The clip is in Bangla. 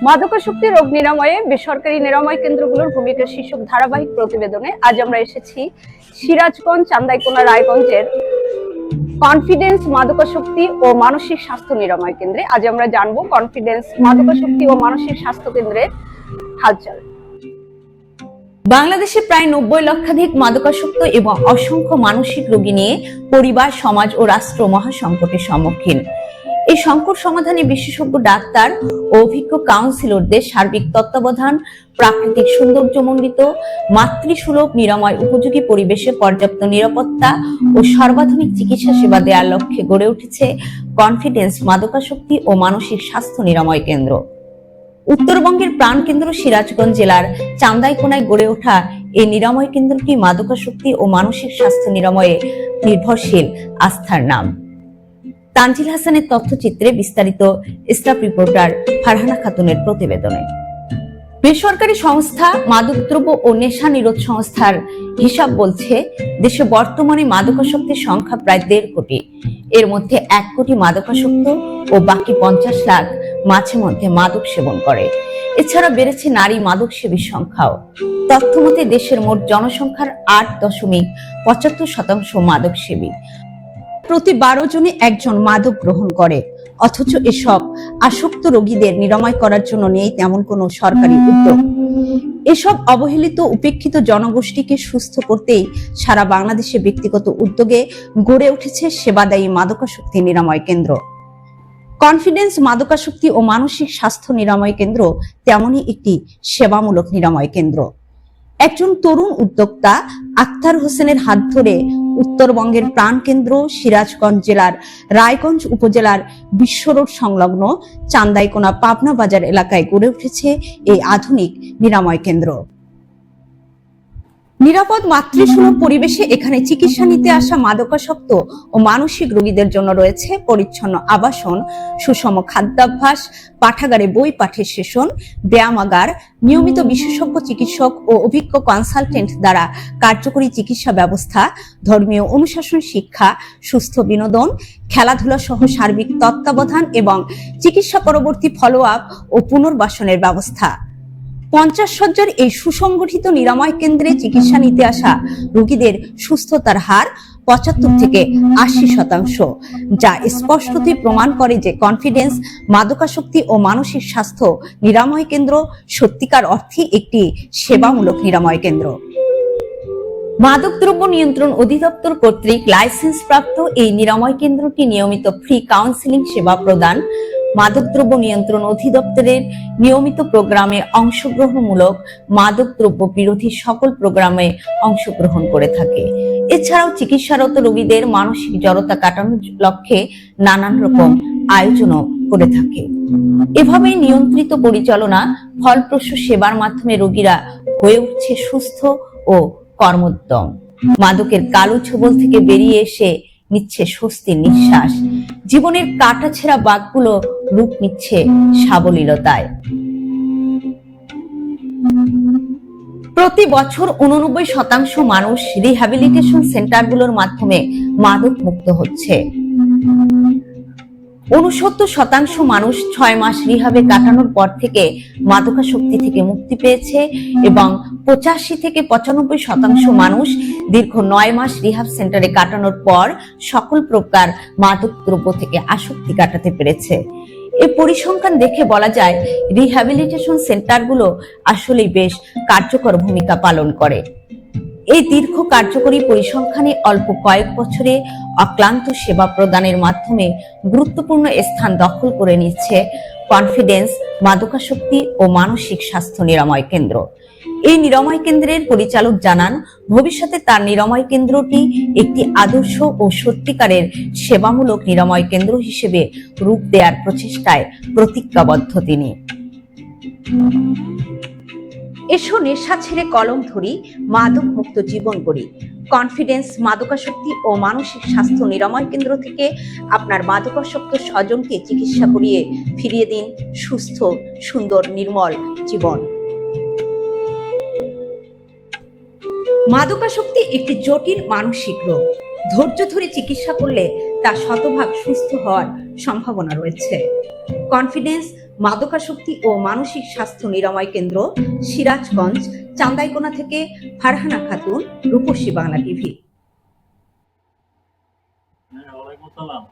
মাদকাসক্তি রোগ নিরাময়ে বেসরকারি নিরাময় কেন্দ্রগুলোর ভূমিকা শীর্ষক ধারাবাহিক প্রতিবেদনে আজ আমরা এসেছি সিরাজগঞ্জ, চান্দাইকোনা, রায়গঞ্জের কনফিডেন্স মাদকাসক্তি ও মানসিক স্বাস্থ্য নিরাময় কেন্দ্রে। আজ আমরা জানবো কনফিডেন্স মাদকাসক্তি ও মানসিক স্বাস্থ্য কেন্দ্রের হালচাল। বাংলাদেশে প্রায় 90 লক্ষাধিক মাদকাসক্ত এবং অসংখ্য মানসিক রোগী নিয়ে পরিবার, সমাজ ও রাষ্ট্র মহাসংকটের সম্মুখীন। এই সংকট সমাধানে বিশেষজ্ঞ ডাক্তার ও অভিজ্ঞ কাউন্সিলরদের সার্বিক তত্ত্বাবধান, প্রাকৃতিক সৌন্দর্যমণ্ডিত মাতৃসুলভ নিরাময় উপযোগী পরিবেশে পর্যাপ্ত নিরাপত্তা ও সর্বাধুনিক চিকিৎসা সেবা দেওয়ার লক্ষ্যে গড়ে উঠেছে কনফিডেন্স মাদকাসক্তি ও মানসিক স্বাস্থ্য নিরাময় কেন্দ্র। উত্তরবঙ্গের প্রাণকেন্দ্র সিরাজগঞ্জ জেলার চান্দাইকোনায় গড়ে ওঠা এই নিরাময় কেন্দ্রটি মাদকাসক্তি ও মানসিক স্বাস্থ্য নিরাময়ে নির্ভরশীল আস্থার নাম। তানজিল হাসানের তথ্যচিত্রে বিস্তারিত স্টাফ রিপোর্টার ফারহানা খাতুনের প্রতিবেদনে। বেসরকারি সংস্থা মাদকদ্রব্য ও নেশা নিরোধ সংস্থার হিসাব বলছে, দেশে বর্তমানে মাদকাসক্তের সংখ্যা প্রায় 1.5 কোটি। এর মধ্যে 1 কোটি মাদকাসক্ত ও বাকি 50 লাখ মাঝে মধ্যে মাদক সেবন করে। এছাড়া বেড়েছে নারী মাদক সেবীর সংখ্যাও। তথ্য মতে দেশের মোট জনসংখ্যার 8.75% মাদক সেবী। প্রতি 12 জনে একজন মাদক গ্রহণ করে। অথচ এসব আসক্ত রোগীদের নিরাময় করার জন্য নেই তেমন কোনো সরকারি উদ্যোগ। এসব অবহেলিত উপেক্ষিত জনগোষ্ঠীকে সুস্থ করতেই সারা বাংলাদেশে ব্যক্তিগত উদ্যোগে গড়ে উঠেছে সেবাদায়ী মাদকাসক্তি নিরাময় কেন্দ্র। কনফিডেন্স মাদকাসক্তি ও মানসিক স্বাস্থ্য নিরাময় কেন্দ্র তেমনই একটি সেবামূলক নিরাময় কেন্দ্র। একজন তরুণ উদ্যোক্তা আক্তার হোসেনের হাত ধরে উত্তরবঙ্গের প্রাণকেন্দ্র সিরাজগঞ্জ জেলার রায়গঞ্জ উপজেলার বিশ্ব রোড সংলগ্ন চান্দাইকোনা পাবনা বাজার এলাকায় গড়ে উঠেছে এই আধুনিক নিরাময় কেন্দ্র। নিরাপদ মাতৃসুলভ পরিবেশে এখানে চিকিৎসা নিতে আসা মাদকাসক্ত ও মানসিক রোগীদের জন্য রয়েছে পরিচ্ছন্ন আবাসন, সুষম খাদ্যাভ্যাস, পাঠাগারে বই পাঠের সেশন, ব্যায়ামাগার, নিয়মিত বিশেষজ্ঞ চিকিৎসক ও অভিজ্ঞ কনসালটেন্ট দ্বারা কার্যকরী চিকিৎসা ব্যবস্থা, ধর্মীয় অনুশাসন শিক্ষা, সুস্থ বিনোদন, খেলাধুলা সহ সার্বিক তত্ত্বাবধান এবং চিকিৎসা পরবর্তী ফলো আপ ও পুনর্বাসনের ব্যবস্থা। 50 শয্যার এই সুসংগঠিত নিরাময় কেন্দ্রে চিকিৎসা নিতে আসা রোগীদের সুস্থতার হার 75 থেকে 80%, যা স্পষ্টতই প্রমাণ করে যে কনফিডেন্স মাদকাসক্তি ও মানসিক স্বাস্থ্য নিরাময় কেন্দ্র সত্যিকার অর্থে একটি সেবামূলক নিরাময় কেন্দ্র। মাদকদ্রব্য নিয়ন্ত্রণ অধিদপ্তর কর্তৃক লাইসেন্স প্রাপ্ত এই নিরাময় কেন্দ্রটি নিয়মিত ফ্রি কাউন্সেলিং সেবা প্রদান, মাদকদ্রব্য নিয়ন্ত্রণ অধিদপ্তরের নিয়মিত প্রোগ্রামে অংশগ্রহণমূলক মাদকদ্রব্য বিরোধী সকল প্রোগ্রামে অংশগ্রহণ করে থাকে। এছাড়াও চিকিৎসারত রোগীদের মানসিক জড়তা কাটানোর লক্ষ্যে নানান রকম আয়োজনও করে থাকে। এভাবেই নিয়ন্ত্রিত পরিচালনা, ফলপ্রসূ সেবার মাধ্যমে রোগীরা হয়ে উঠছে সুস্থ ও কর্মোদ্যম। মাদকের কালো ছোবল থেকে বেরিয়ে এসে নিচ্ছে স্বস্তির নিঃশ্বাস। জীবনের কাটাছেঁড়া বাঁকগুলো রূপ নিচ্ছে সাবলীলতায়। প্রতি বছর 89% মানুষ রিহ্যাবিলিটেশন সেন্টারগুলোর মাধ্যমে মাদক মুক্ত হচ্ছে। 69% মানুষ 6 মাস রিহাবে কাটানোর পর থেকে মাদকাসক্তি থেকে মুক্তি পেয়েছে এবং 85 থেকে 95% মানুষ দীর্ঘ 9 মাস রিহাব সেন্টারে কাটানোর পর সকল প্রকার মাদক দ্রব্য থেকে আসক্তি কাটাতে পেরেছে। এই পরিসংখ্যান দেখে বলা যায় রিহ্যাবিলিটেশন সেন্টারগুলো আসলেই বেশ কার্যকর ভূমিকা পালন করে। এই দীর্ঘ কার্যকরী পরিসংখ্যানে অল্প কয়েক বছরে অক্লান্ত সেবা প্রদানের মাধ্যমে গুরুত্বপূর্ণ স্থান দখল করে নিচ্ছে কনফিডেন্স মাদকাসক্তি ও মানসিক স্বাস্থ্য নিরাময় কেন্দ্র। এই নিরাময় কেন্দ্রের পরিচালক জানান, ভবিষ্যতে তার নিরাময় কেন্দ্রটি একটি আদর্শ ও সত্যিকারের সেবামূলক নিরাময় কেন্দ্র হিসেবে রূপ দেওয়ার প্রচেষ্টায় প্রতিজ্ঞাবদ্ধ তিনি। এসো নেশা ছেড়ে কলম ধরি, মাদক মুক্ত জীবন গড়ি। কনফিডেন্স মাদকাসক্তি ও মানসিক স্বাস্থ্য নিরাময় কেন্দ্র থেকে আপনার মাদকাসক্ত স্বজনকে চিকিৎসা করিয়ে ফিরিয়ে দিন সুস্থ, সুন্দর, নির্মল জীবন। মাদকাসক্তি একটি জটিল মানসিক রোগ ধৈর্য ধরে চিকিৎসা করলে তা শতভাগ সুস্থ হওয়ার সম্ভাবনা রয়েছে। কনফিডেন্স মাদকাসক্তি ও মানসিক স্বাস্থ্য নিরাময় কেন্দ্র, সিরাজগঞ্জ, চান্দাইকোনা থেকে ফারহানা খাতুন, রূপসী বাংলা টিভি। ওয়ালাইকুম আসসালাম।